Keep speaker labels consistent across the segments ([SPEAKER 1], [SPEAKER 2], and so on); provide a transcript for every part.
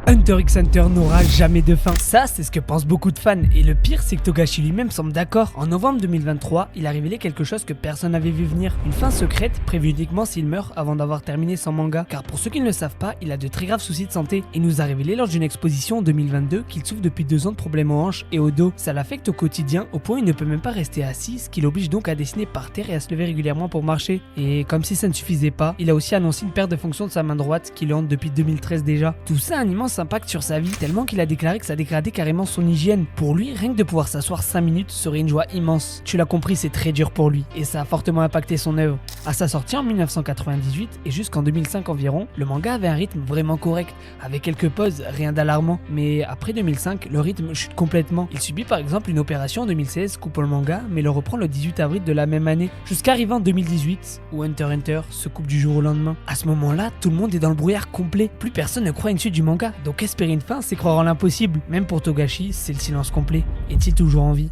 [SPEAKER 1] Hunter x Hunter n'aura jamais de fin. Ça, c'est ce que pensent beaucoup de fans. Et le pire, c'est que Togashi lui-même semble d'accord. En novembre 2023, il a révélé quelque chose que personne n'avait vu venir. Une fin secrète prévue uniquement s'il meurt avant d'avoir terminé son manga. Car pour ceux qui ne le savent pas, il a de très graves soucis de santé. Il nous a révélé lors d'une exposition en 2022 qu'il souffre depuis 2 ans de problèmes aux hanches et au dos. Ça l'affecte au quotidien au point où il ne peut même pas rester assis, ce qui l'oblige donc à dessiner par terre et à se lever régulièrement pour marcher. Et comme si ça ne suffisait pas, il a aussi annoncé une perte de fonction de sa main droite qui le hante depuis 2013 déjà. Tout ça a un immense impact sur sa vie, tellement qu'il a déclaré que ça dégradait carrément son hygiène. Pour lui, rien que de pouvoir s'asseoir 5 minutes serait une joie immense. Tu l'as compris, c'est très dur pour lui, et ça a fortement impacté son œuvre. À sa sortie en 1998 et jusqu'en 2005 environ, le manga avait un rythme vraiment correct, avec quelques pauses, rien d'alarmant. Mais après 2005, le rythme chute complètement. Il subit par exemple une opération en 2016, coupant le manga, mais le reprend le 18 avril de la même année, jusqu'à arriver en 2018, où Hunter x Hunter se coupe du jour au lendemain. À ce moment-là, tout le monde est dans le brouillard complet. Plus personne ne croit à une suite du manga, donc espérer une fin, c'est croire en l'impossible. Même pour Togashi, c'est le silence complet. Est-il toujours en vie ?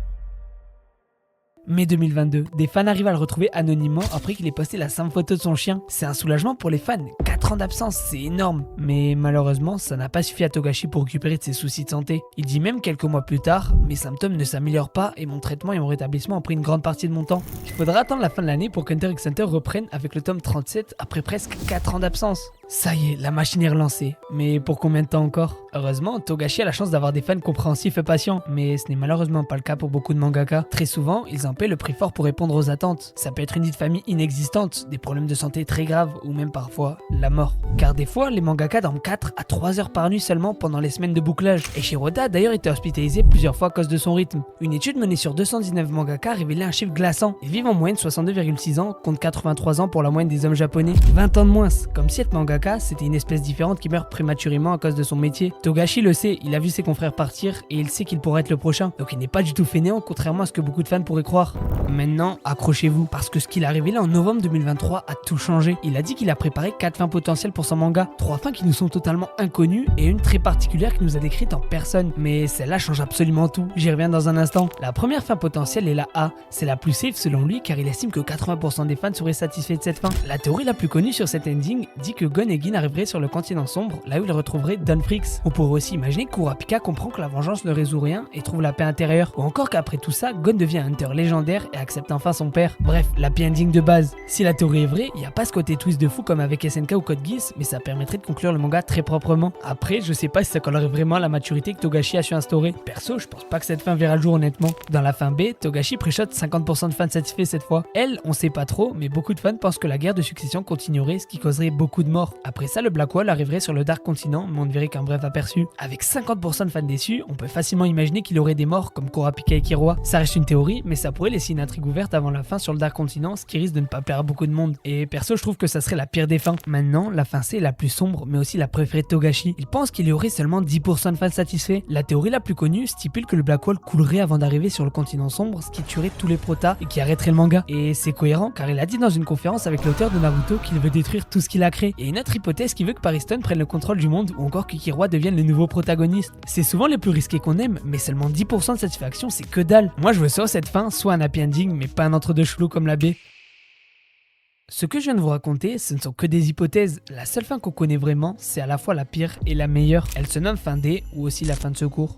[SPEAKER 1] Mai 2022, des fans arrivent à le retrouver anonymement après qu'il ait posté la simple photo de son chien. C'est un soulagement pour les fans, 4 ans d'absence, c'est énorme. Mais malheureusement, ça n'a pas suffi à Togashi pour récupérer de ses soucis de santé. Il dit même quelques mois plus tard, mes symptômes ne s'améliorent pas et mon traitement et mon rétablissement ont pris une grande partie de mon temps. Il faudra attendre la fin de l'année pour qu'Hunter x Hunter reprenne avec le tome 37 après presque 4 ans d'absence. Ça y est, la machine est relancée. Mais pour combien de temps encore ? Heureusement, Togashi a la chance d'avoir des fans compréhensifs et patients, mais ce n'est malheureusement pas le cas pour beaucoup de mangaka. Très souvent, ils en paient le prix fort pour répondre aux attentes. Ça peut être une vie de famille inexistante, des problèmes de santé très graves, ou même parfois la mort. Car des fois, les mangaka dorment 4 à 3 heures par nuit seulement pendant les semaines de bouclage. Et Shiroda a d'ailleurs été hospitalisé plusieurs fois à cause de son rythme. Une étude menée sur 219 mangaka a révélé un chiffre glaçant. Ils vivent en moyenne 62,6 ans, contre 83 ans pour la moyenne des hommes japonais. 20 ans de moins, comme si être mangaka, c'était une espèce différente qui meurt prématurément à cause de son métier. Togashi le sait, il a vu ses confrères partir et il sait qu'il pourrait être le prochain. Donc il n'est pas du tout fainéant, contrairement à ce que beaucoup de fans pourraient croire. Maintenant, accrochez-vous, parce que ce qu'il a révélé en novembre 2023 a tout changé. Il a dit qu'il a préparé 4 fins potentielles pour son manga. 3 fins qui nous sont totalement inconnues et une très particulière qui nous a décrite en personne. Mais celle-là change absolument tout. J'y reviens dans un instant. La première fin potentielle est la A. C'est la plus safe selon lui car il estime que 80% des fans seraient satisfaits de cette fin. La théorie la plus connue sur cet ending dit que Gon et Gin arriveraient sur le continent sombre, là où ils retrouveraient Don Fricks. On pourrait aussi imaginer que Kurapika comprend que la vengeance ne résout rien et trouve la paix intérieure. Ou encore qu'après tout ça, Gon devient un hunter légendaire et accepte enfin son père. Bref, l'happy ending de base. Si la théorie est vraie, il n'y a pas ce côté twist de fou comme avec SNK ou Code Geass, mais ça permettrait de conclure le manga très proprement. Après, je sais pas si ça collerait vraiment à la maturité que Togashi a su instaurer. Perso, je pense pas que cette fin verra le jour honnêtement. Dans la fin B, Togashi préchote 50% de fans satisfaits cette fois. Elle, on sait pas trop, mais beaucoup de fans pensent que la guerre de succession continuerait, ce qui causerait beaucoup de morts. Après ça, le Black Wall arriverait sur le Dark Continent, mais on ne verrait qu'un bref aperçu. Avec 50% de fans déçus, on peut facilement imaginer qu'il aurait des morts comme Kurapika et Killua. Ça reste une théorie, mais ça pourrait laisser une intrigue ouverte avant la fin sur le Dark Continent, ce qui risque de ne pas plaire à beaucoup de monde. Et perso, je trouve que ça serait la pire des fins. Maintenant, la fin C est la plus sombre, mais aussi la préférée de Togashi. Il pense qu'il y aurait seulement 10% de fans satisfaits. La théorie la plus connue stipule que le Black Wall coulerait avant d'arriver sur le continent sombre, ce qui tuerait tous les protas et qui arrêterait le manga. Et c'est cohérent, car il a dit dans une conférence avec l'auteur de Naruto qu'il veut détruire tout ce qu'il a créé. Et une autre hypothèse qui veut que Paris Stone prenne le contrôle du monde, ou encore que Killua devienne le nouveau protagoniste. C'est souvent les plus risqués qu'on aime, mais seulement 10% de satisfaction, c'est que dalle. Moi je veux soit cette fin, soit un happy ending, mais pas un entre-deux chelou comme la B. Ce que je viens de vous raconter, ce ne sont que des hypothèses. La seule fin qu'on connaît vraiment, c'est à la fois la pire et la meilleure. Elle se nomme fin D ou aussi la fin de secours.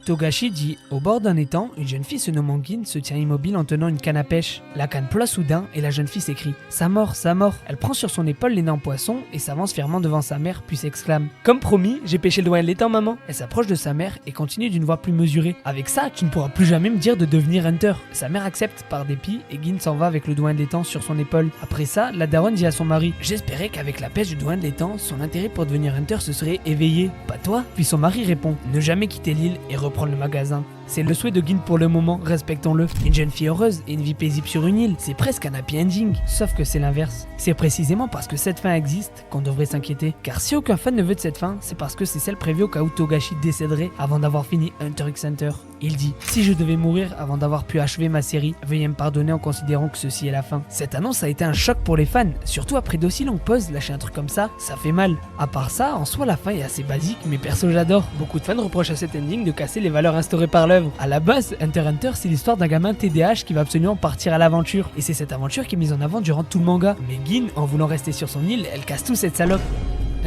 [SPEAKER 1] Togashi dit « Au bord d'un étang, une jeune fille se nommant Gin se tient immobile en tenant une canne à pêche. La canne ploie soudain et la jeune fille s'écrie « Sa mort, sa mort !» Elle prend sur son épaule l'énorme poisson et s'avance fièrement devant sa mère puis s'exclame « Comme promis, j'ai pêché le doigt de l'étang, maman !» Elle s'approche de sa mère et continue d'une voix plus mesurée. « Avec ça, tu ne pourras plus jamais me dire de devenir hunter !» Sa mère accepte par dépit et Gin s'en va avec le doigt de l'étang sur son épaule. Après ça, la daronne dit à son mari « J'espérais qu'avec la pêche du doigt de l'étang, son intérêt pour devenir hunter se serait éveillé. Pas toi ?» Puis son mari répond « Ne jamais quitter l'île et reprendre le magasin. » C'est le souhait de Gin pour le moment, respectons-le. Une jeune fille heureuse et une vie paisible sur une île, c'est presque un happy ending, sauf que c'est l'inverse. C'est précisément parce que cette fin existe qu'on devrait s'inquiéter. Car si aucun fan ne veut de cette fin, c'est parce que c'est celle prévue au cas où Togashi décéderait avant d'avoir fini Hunter x Hunter. Il dit « Si je devais mourir avant d'avoir pu achever ma série, veuillez me pardonner en considérant que ceci est la fin. » Cette annonce a été un choc pour les fans, surtout après d'aussi longues pauses, lâcher un truc comme ça fait mal. À part ça, en soi la fin est assez basique, mais perso j'adore. Beaucoup de fans reprochent à cet ending de casser les valeurs instaurées par l'œuvre. À la base, Hunter x Hunter c'est l'histoire d'un gamin TDAH qui va absolument partir à l'aventure, et c'est cette aventure qui est mise en avant durant tout le manga. Mais Gin, en voulant rester sur son île, elle casse tout cette salope.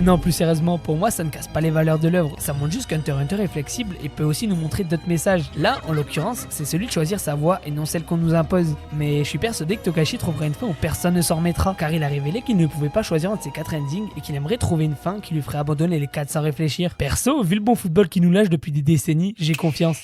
[SPEAKER 1] Non, plus sérieusement, pour moi ça ne casse pas les valeurs de l'œuvre, ça montre juste qu'Hunter x Hunter est flexible et peut aussi nous montrer d'autres messages. Là, en l'occurrence, c'est celui de choisir sa voie et non celle qu'on nous impose. Mais je suis persuadé que Togashi trouvera une fin où personne ne s'en remettra, car il a révélé qu'il ne pouvait pas choisir entre ses 4 endings et qu'il aimerait trouver une fin qui lui ferait abandonner les 4 sans réfléchir. Perso, vu le bon football qu'il nous lâche depuis des décennies, j'ai confiance.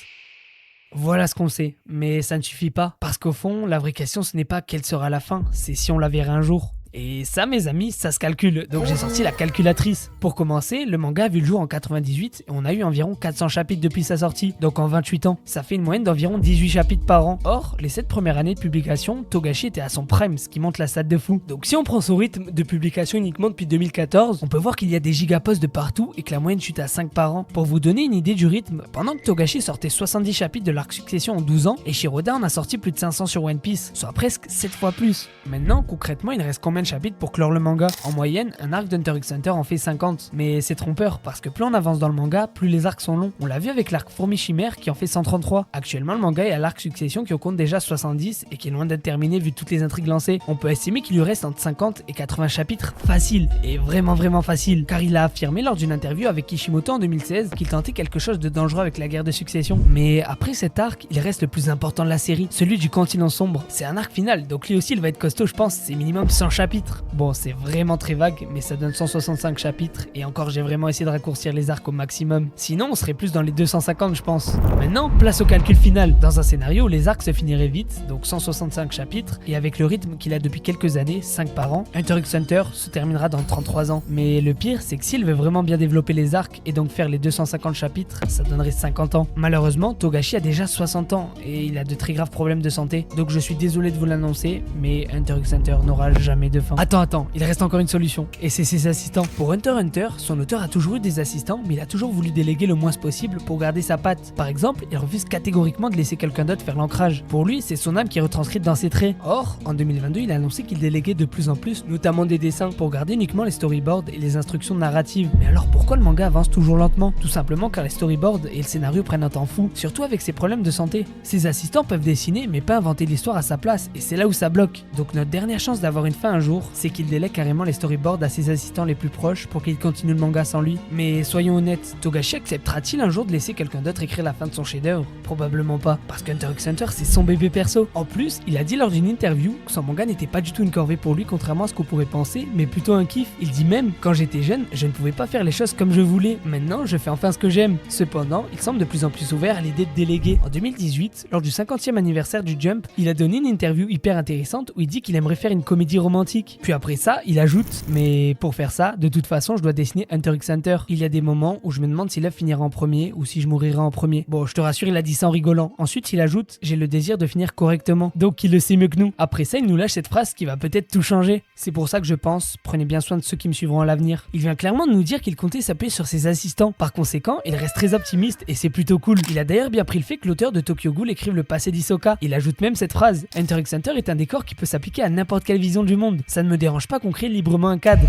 [SPEAKER 1] Voilà ce qu'on sait, mais ça ne suffit pas, parce qu'au fond, la vraie question ce n'est pas quelle sera la fin, c'est si on la verra un jour. Et ça, mes amis, ça se calcule, donc j'ai sorti la calculatrice. Pour commencer, le manga a vu le jour en 98 et on a eu environ 400 chapitres depuis sa sortie, donc en 28 ans. Ça fait une moyenne d'environ 18 chapitres par an. Or, les 7 premières années de publication, Togashi était à son prime, ce qui montre la stat de fou. Donc si on prend son rythme de publication uniquement depuis 2014, on peut voir qu'il y a des gigaposts de partout et que la moyenne chute à 5 par an. Pour vous donner une idée du rythme, pendant que Togashi sortait 70 chapitres de l'arc Succession en 12 ans, et Shiroda en a sorti plus de 500 sur One Piece, soit presque 7 fois plus. Maintenant, concrètement, il reste combien de chapitres pour clore le manga? En moyenne, un arc d'Hunter x Hunter en fait 50. Mais c'est trompeur, parce que plus on avance dans le manga, plus les arcs sont longs. On l'a vu avec l'arc Fourmi Chimère qui en fait 133. Actuellement, le manga est à l'arc Succession qui en compte déjà 70 et qui est loin d'être terminé vu toutes les intrigues lancées. On peut estimer qu'il lui reste entre 50 et 80 chapitres facile, et vraiment facile, car il a affirmé lors d'une interview avec Kishimoto en 2016 qu'il tentait quelque chose de dangereux avec la guerre de Succession. Mais après cet arc, il reste le plus important de la série, celui du continent sombre. C'est un arc final, donc lui aussi il va être costaud, je pense, c'est minimum 100 chapitres. Bon, c'est vraiment très vague, mais ça donne 165 chapitres, et encore j'ai vraiment essayé de raccourcir les arcs au maximum. Sinon, on serait plus dans les 250, je pense. Maintenant, place au calcul final. Dans un scénario où les arcs se finiraient vite, donc 165 chapitres, et avec le rythme qu'il a depuis quelques années, 5 par an, Hunter x Hunter se terminera dans 33 ans. Mais le pire, c'est que s'il veut vraiment bien développer les arcs, et donc faire les 250 chapitres, ça donnerait 50 ans. Malheureusement, Togashi a déjà 60 ans, et il a de très graves problèmes de santé, donc je suis désolé de vous l'annoncer, mais Hunter x Hunter n'aura jamais de fin. Attends, il reste encore une solution, et c'est ses assistants. Pour Hunter x Hunter, son auteur a toujours eu des assistants, mais il a toujours voulu déléguer le moins possible pour garder sa patte. Par exemple, il refuse catégoriquement de laisser quelqu'un d'autre faire l'ancrage. Pour lui, c'est son âme qui est retranscrite dans ses traits. Or, en 2022, il a annoncé qu'il déléguait de plus en plus, notamment des dessins, pour garder uniquement les storyboards et les instructions narratives. Mais alors pourquoi le manga avance toujours lentement? Tout simplement car les storyboards et le scénario prennent un temps fou, surtout avec ses problèmes de santé. Ses assistants peuvent dessiner, mais pas inventer l'histoire à sa place, et c'est là où ça bloque. Donc notre dernière chance d'avoir une fin un jour, c'est qu'il délègue carrément les storyboards à ses assistants les plus proches pour qu'il continue le manga sans lui. Mais soyons honnêtes, Togashi acceptera-t-il un jour de laisser quelqu'un d'autre écrire la fin de son chef-d'œuvre? Probablement pas, parce qu'Hunter x Hunter c'est son bébé perso. En plus, il a dit lors d'une interview que son manga n'était pas du tout une corvée pour lui, contrairement à ce qu'on pourrait penser, mais plutôt un kiff. Il dit même: quand j'étais jeune, je ne pouvais pas faire les choses comme je voulais. Maintenant, je fais enfin ce que j'aime. Cependant, il semble de plus en plus ouvert à l'idée de déléguer. En 2018, lors du 50e anniversaire du Jump, il a donné une interview hyper intéressante où il dit qu'il aimerait faire une comédie romantique. Puis après ça, il ajoute: mais pour faire ça, de toute façon, je dois dessiner Hunter x Hunter. Il y a des moments où je me demande si l'œuvre finira en premier ou si je mourirai en premier. Bon, je te rassure, il a dit ça en rigolant. Ensuite, il ajoute: j'ai le désir de finir correctement. Donc il le sait mieux que nous. Après ça, il nous lâche cette phrase qui va peut-être tout changer. C'est pour ça que je pense: prenez bien soin de ceux qui me suivront à l'avenir. Il vient clairement de nous dire qu'il comptait s'appuyer sur ses assistants. Par conséquent, il reste très optimiste et c'est plutôt cool. Il a d'ailleurs bien pris le fait que l'auteur de Tokyo Ghoul écrive le passé d'Hisoka. Il ajoute même cette phrase: Hunter x Hunter est un décor qui peut s'appliquer à n'importe quelle vision du monde. Ça ne me dérange pas qu'on crée librement un cadre.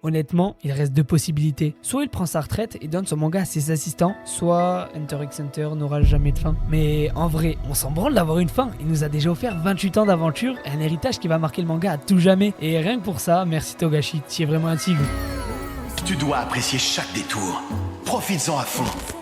[SPEAKER 1] Honnêtement, il reste deux possibilités. Soit il prend sa retraite et donne son manga à ses assistants, soit Hunter x Hunter n'aura jamais de fin. Mais en vrai, on s'en branle d'avoir une fin. Il nous a déjà offert 28 ans d'aventure et un héritage qui va marquer le manga à tout jamais. Et rien que pour ça, merci Togashi, tu es vraiment un tigre.
[SPEAKER 2] Tu dois apprécier chaque détour. Profites-en à fond.